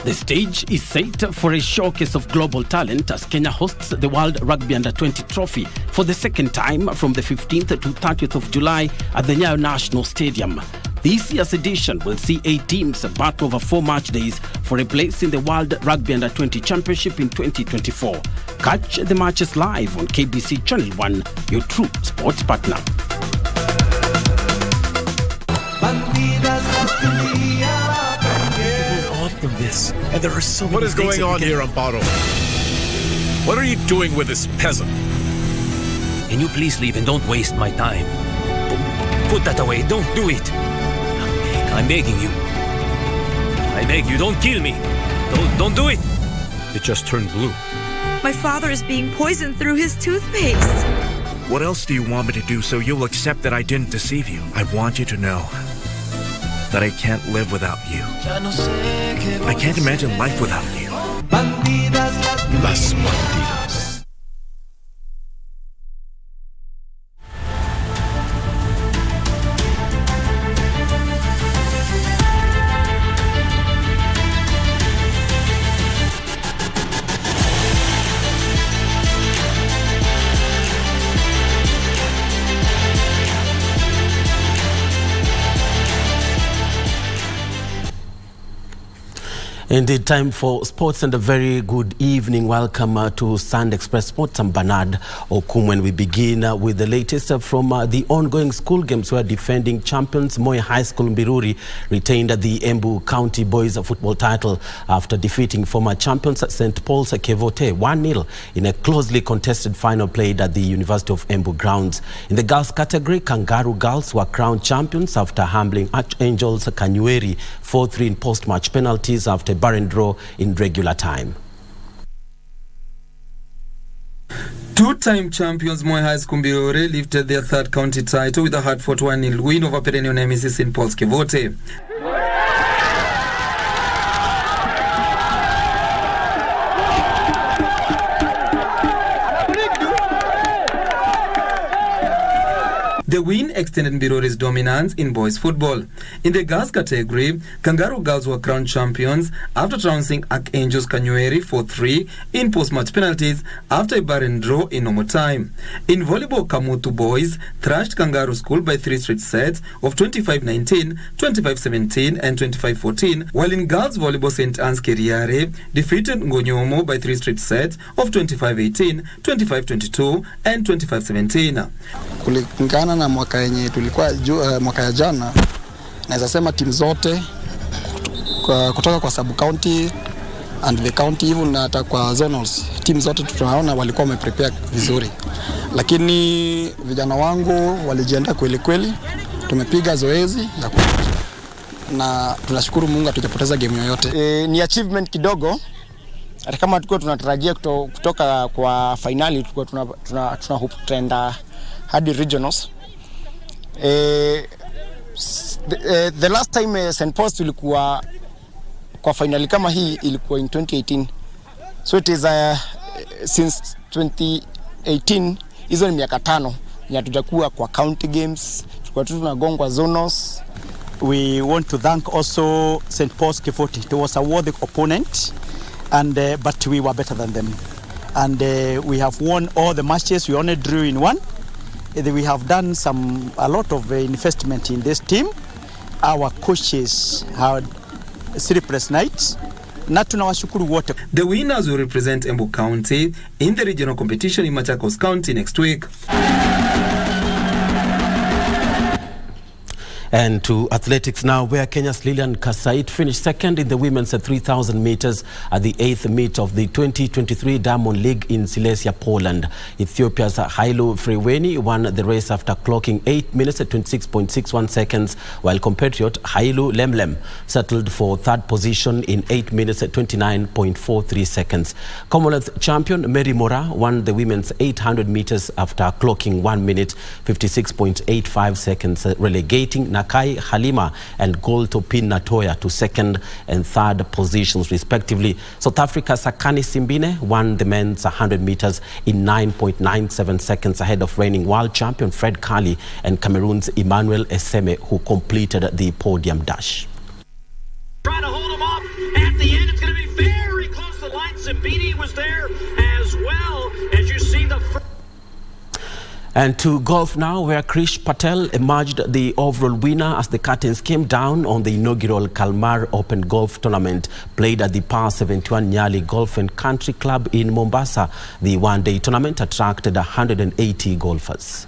The stage is set for a showcase of global talent as Kenya hosts the World Rugby Under-20 Trophy for the second time from the 15th to 30th of July at the Nyayo National Stadium. This year's edition will see 8 teams battle over 4 match days for a place in the World Rugby Under-20 Championship in 2024. Catch the matches live on KBC Channel 1, your true sports partner. From this, and there are so many. What is going on here, Amparo? What are you doing with this peasant? Can you please leave and don't waste my time? Put that away. Don't do it. I'm begging you. I beg you, don't kill me. Don't do it. It just turned blue. My father is being poisoned through his toothpaste. What else do you want me to do so you'll accept that I didn't deceive you? I want you to know that I can't live without you. I can't imagine life without you. Las bandidas. Indeed, time for sports and a very good evening. Welcome to Sunday Express Sports. I'm Bernard Okung. When we begin with the latest from the ongoing school games, where defending champions Moi High School Mbiruri retained the Embu County Boys Football title after defeating former champions St. Paul's Kevote 1-0 in a closely contested final played at the University of Embu grounds. In the girls category, Kangaroo Girls were crowned champions after humbling Archangels Kanyueri 4-3 in post-match penalties after barren draw in regular time. Two-time champions Moi High School Mbiruri lifted their third county title with a hard-fought 1-0 win over perennial nemesis St. Paul's Kevote. The win extended Mbiruri's dominance in boys football. In the girls category, Kangaroo Girls were crowned champions after trouncing Archangels Kanyueri 4-3 in post-match penalties after a barren draw in normal time. In volleyball, Kamutu Boys thrashed Kangaroo School by 3 straight sets of 25-19, 25-17 and 25-14, while in girls volleyball, St. Anne's Keriare defeated Ngonyomo by 3 straight sets of 25-18, 25-22 and 25-17. Kulingana na mwaka yenye tulikuwa mwaka ya jana, naweza sema timu zote kutoka kwa sub county and the county even na hata kwa zonals, timu zote tunaona walikuwa wameprepare vizuri, lakini vijana wangu walijiandaa kweli kweli. Tumepiga zoezi ya na tunashukuru Mungu hatujapoteza game yoyote. Ni achievement kidogo, hata kama tulikuwa tunatarajia kutoka kwa finali, tulikuwa tuna hope tutaenda hadi regionals. The last time St. Paul's tulikuwa kwa finali kama hii ilikuwa in 2018. So it is since 2018, hizo ni miaka 5 hatujakuwa kwa county games, tulikuwa tunagongwa zonals. We want to thank also St. Paul's Kifoti. It was a worthy opponent, and but we were better than them. And we have won all the matches. We only drew in one. We have done a lot of investment in this team. Our coaches had sleepless nights. The winners will represent Embu County in the regional competition in Machakos County next week. And to athletics now, where Kenya's Lilian Kasait finished second in the women's 3,000 meters at the 8th meet of the 2023 Diamond League in Silesia, Poland. Ethiopia's Haile Freweni won the race after clocking 8 minutes at 26.61 seconds, while compatriot Haile Lemlem settled for third position in 8 minutes at 29.43 seconds. Commonwealth champion Mary Mora won the women's 800 meters after clocking 1 minute 56.85 seconds, relegating Nakai Halima and Goltopin Natoya to second and third positions respectively. South Africa's Sakani Simbine won the men's 100 meters in 9.97 seconds ahead of reigning world champion Fred Kali and Cameroon's Emmanuel Eseme, who completed the podium dash. Trying to hold him off at the end. It's going to be very close to the line. Simbine was there as well, as you see the And to golf now, where Krish Patel emerged the overall winner as the curtains came down on the inaugural Kalmar Open Golf Tournament played at the Par 71 Nyali Golf and Country Club in Mombasa. The one-day tournament attracted 180 golfers.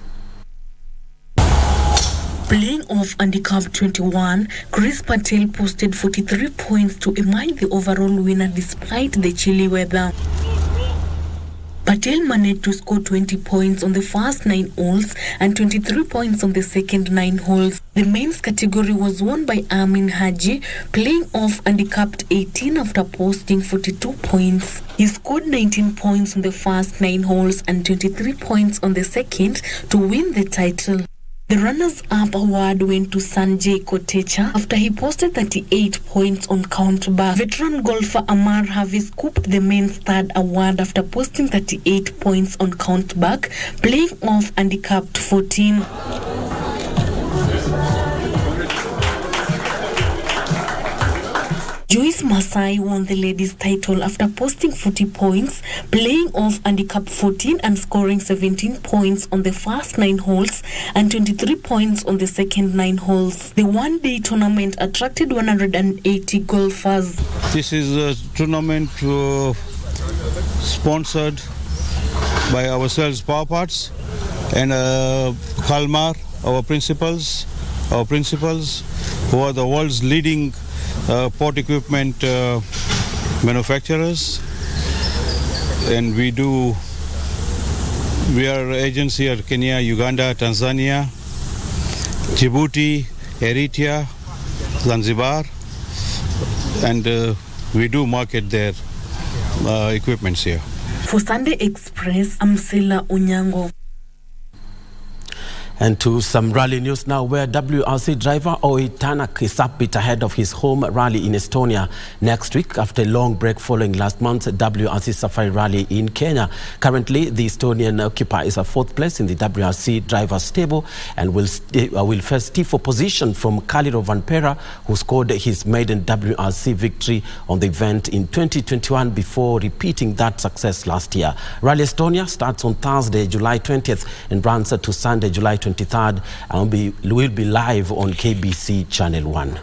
Playing off handicap 21, Chris Patel posted 43 points to emerge the overall winner despite the chilly weather. Patel managed to score 20 points on the first 9 holes and 23 points on the second 9 holes. The men's category was won by Amin Haji, playing off handicapped 18 after posting 42 points. He scored 19 points on the first 9 holes and 23 points on the second to win the title. The runners-up award went to Sanjay Kotecha after he posted 38 points on countback. Veteran golfer Amar Harvey scooped the men's third award after posting 38 points on countback, playing off handicapped 14. Joyce Masai won the ladies' title after posting 40 points, playing off handicap 14 and scoring 17 points on the first 9 holes and 23 points on the second 9 holes. The one-day tournament attracted 180 golfers. This is a tournament sponsored by ourselves, Power Parts, and Kalmar, our principals, who are the world's leading port equipment manufacturers, and we are agents here at Kenya, Uganda, Tanzania, Djibouti, Eritrea, Zanzibar, and we do market their equipments here. For Sunday Express, I'm Sela Onyango. And to some rally news now, where WRC driver Oi Tanak is upbeat ahead of his home rally in Estonia next week after a long break following last month's WRC Safari Rally in Kenya. Currently, the Estonian occupies a 4th place in the WRC driver's stable and will first steal for position from Kaliro Vanpera, who scored his maiden WRC victory on the event in 2021 before repeating that success last year. Rally Estonia starts on Thursday, July 20th and runs to Sunday, July 23rd, and will be live on KBC Channel 1.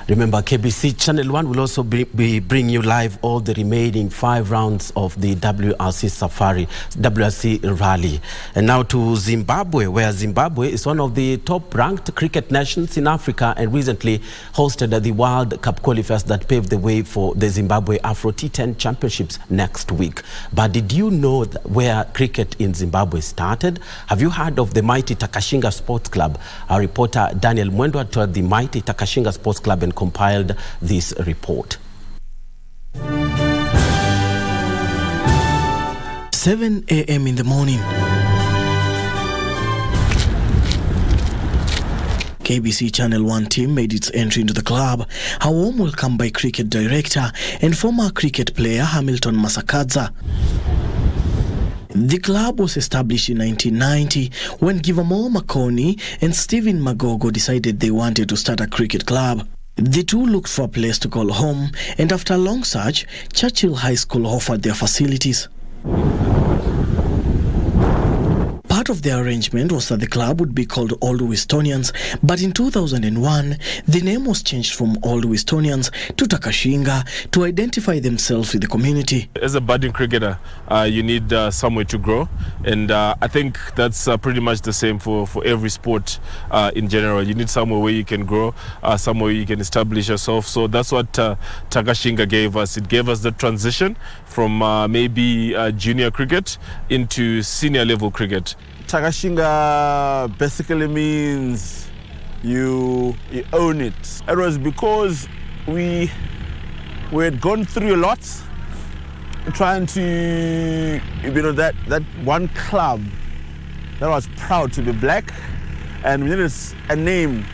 Remember, KBC Channel 1 will also bring you live all the remaining 5 rounds of the WRC Rally. And now to Zimbabwe, where Zimbabwe is one of the top-ranked cricket nations in Africa and recently hosted the World Cup qualifiers that paved the way for the Zimbabwe Afro T10 Championships next week. But did you know where cricket in Zimbabwe started? Have you heard of the mighty Takashinga Sports Club? Our reporter Daniel Mwendwa toured the mighty Takashinga Sports Club and compiled this report. 7 a.m. in the morning. KBC Channel 1 team made its entry into the club. A warm welcome by cricket director and former cricket player Hamilton Masakadza. The club was established in 1990 when Givamo Makoni and Stephen Magogo decided they wanted to start a cricket club. The two looked for a place to call home, and after a long search, Churchill High School offered their facilities. Part of the arrangement was that the club would be called Old Wistonians, but in 2001, the name was changed from Old Wistonians to Takashinga to identify themselves with the community. As a budding cricketer, you need somewhere to grow, and I think that's pretty much the same for every sport in general. You need somewhere where you can grow, somewhere you can establish yourself. So that's what Takashinga gave us. It gave us the transition from maybe junior cricket into senior level cricket. Takashinga basically means you own it. It was because we had gone through a lot, trying to, that one club that was proud to be black, and we needed a name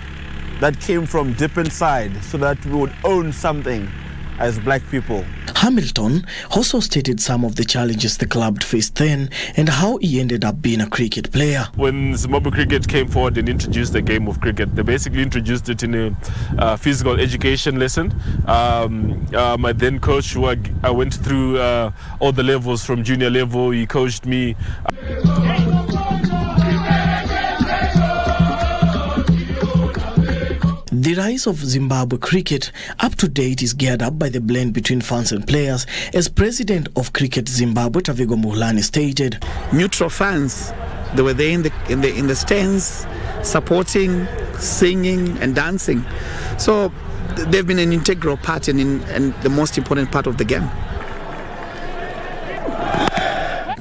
that came from deep inside so that we would own something as black people. Hamilton also stated some of the challenges the club faced then and how he ended up being a cricket player. When Zimbabwe cricket came forward and introduced the game of cricket, they basically introduced it in a physical education lesson. My then coach, who I went through all the levels from junior level, he coached me. The rise of Zimbabwe cricket up to date is geared up by the blend between fans and players, as president of Cricket Zimbabwe, Tavigo Muhlani, stated. Neutral fans, they were there in the stands, supporting, singing and dancing. So they've been an integral part and the most important part of the game.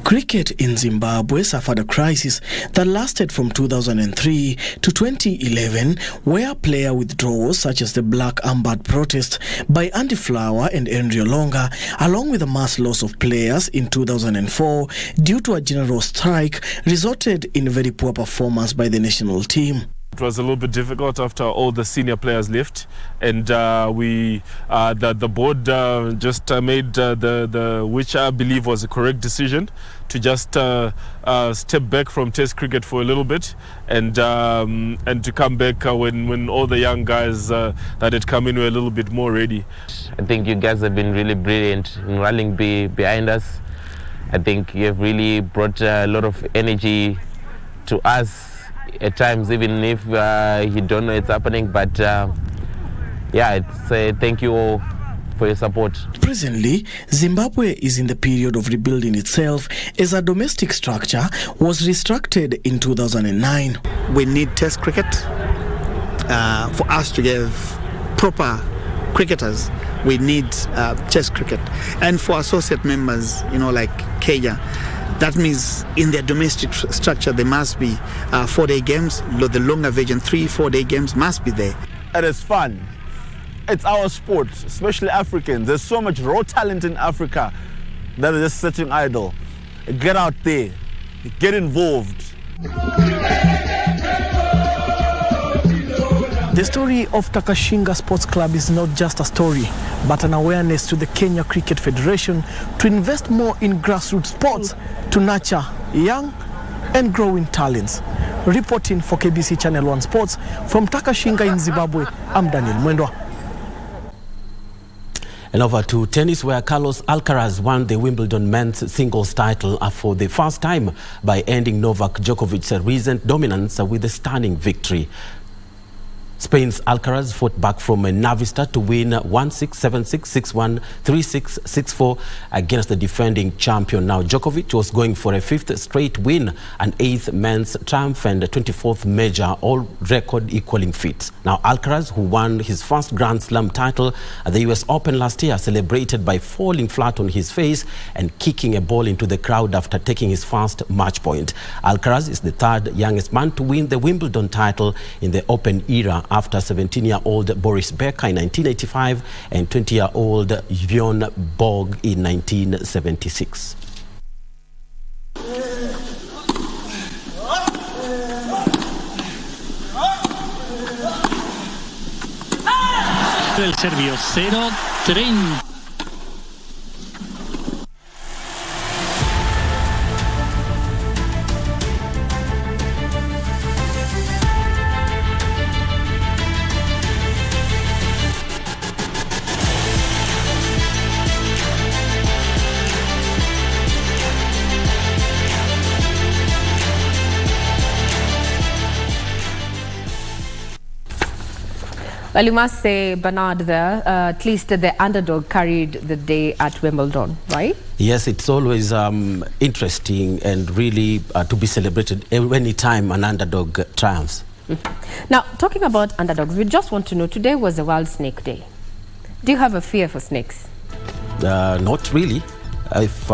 Cricket in Zimbabwe suffered a crisis that lasted from 2003 to 2011, where player withdrawals such as the Black Armband protest by Andy Flower and Andrew Longa, along with a mass loss of players in 2004 due to a general strike, resulted in very poor performance by the national team. It was a little bit difficult after all the senior players left, and the board just made the which I believe was a correct decision to just step back from Test cricket for a little bit and to come back when all the young guys that had come in were a little bit more ready. I think you guys have been really brilliant in rallying behind us. I think you have really brought a lot of energy to us. At times, even if you don't know it's happening, but thank you all for your support. Presently, Zimbabwe is in the period of rebuilding itself as a domestic structure was restructured in 2009. We need Test cricket for us to have proper cricketers. We need Test cricket, and for associate members, like Kenya. That means in their domestic structure, there must be 4-day games. The longer version, 3-4-day games must be there. It is fun. It's our sport, especially Africans. There's so much raw talent in Africa that is just sitting idle. Get out there, get involved. The story of Takashinga Sports Club is not just a story, but an awareness to the Kenya Cricket Federation to invest more in grassroots sports to nurture young and growing talents. Reporting for KBC Channel 1 Sports from Takashinga in Zimbabwe, I'm Daniel Mwendwa. And over to tennis, where Carlos Alcaraz won the Wimbledon men's singles title for the first time by ending Novak Djokovic's recent dominance with a stunning victory. Spain's Alcaraz fought back from a Navista to win 1-6, 7-6, 6-1, 3-6, 6-4 against the defending champion. Now Djokovic was going for a 5th straight win, an 8th men's triumph and a 24th major, all record equaling feats. Now Alcaraz, who won his first Grand Slam title at the US Open last year, celebrated by falling flat on his face and kicking a ball into the crowd after taking his first match point. Alcaraz is the 3rd youngest man to win the Wimbledon title in the Open era, after 17-year-old Boris Becker in 1985 and 20-year-old Bjorn Borg in 1976. El serbio 0-30. Well, you must say, Bernard, there, at least the underdog carried the day at Wimbledon, right? Yes, it's always interesting and really to be celebrated any time an underdog triumphs. Now, talking about underdogs, we just want to know, today was the World Snake Day. Do you have a fear for snakes? Not really. If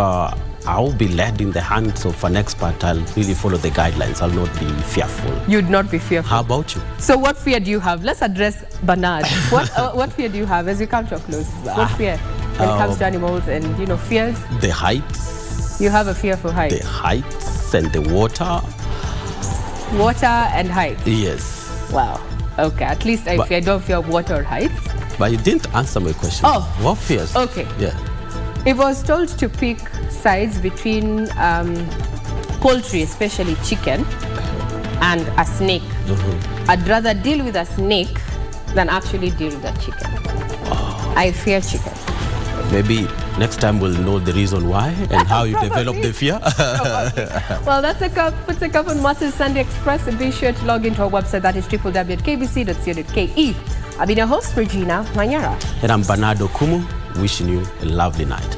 I'll be led in the hands of an expert, I'll really follow the guidelines. I'll not be fearful. You'd not be fearful. How about you? So what fear do you have? Let's address Bernard. What fear do you have as we come to a close? What fear when it comes to animals and, you know, fears? The heights. You have a fear for heights? The heights and the water. Water and heights? Yes. Wow. Okay, at least I don't fear water or heights. But you didn't answer my question. Oh. What fears? Okay. Yeah. If I was told to pick sides between poultry, especially chicken, and a snake, I'd rather deal with a snake than actually deal with a chicken. I fear chicken. Maybe next time we'll know the reason why and how you develop the fear. Well, puts a cup on Master's Sunday Express. And be sure to log into our website, that is www.kbc.co.ke. I've been your host, Regina Manyara. And I'm Bernard Okumu, wishing you a lovely night.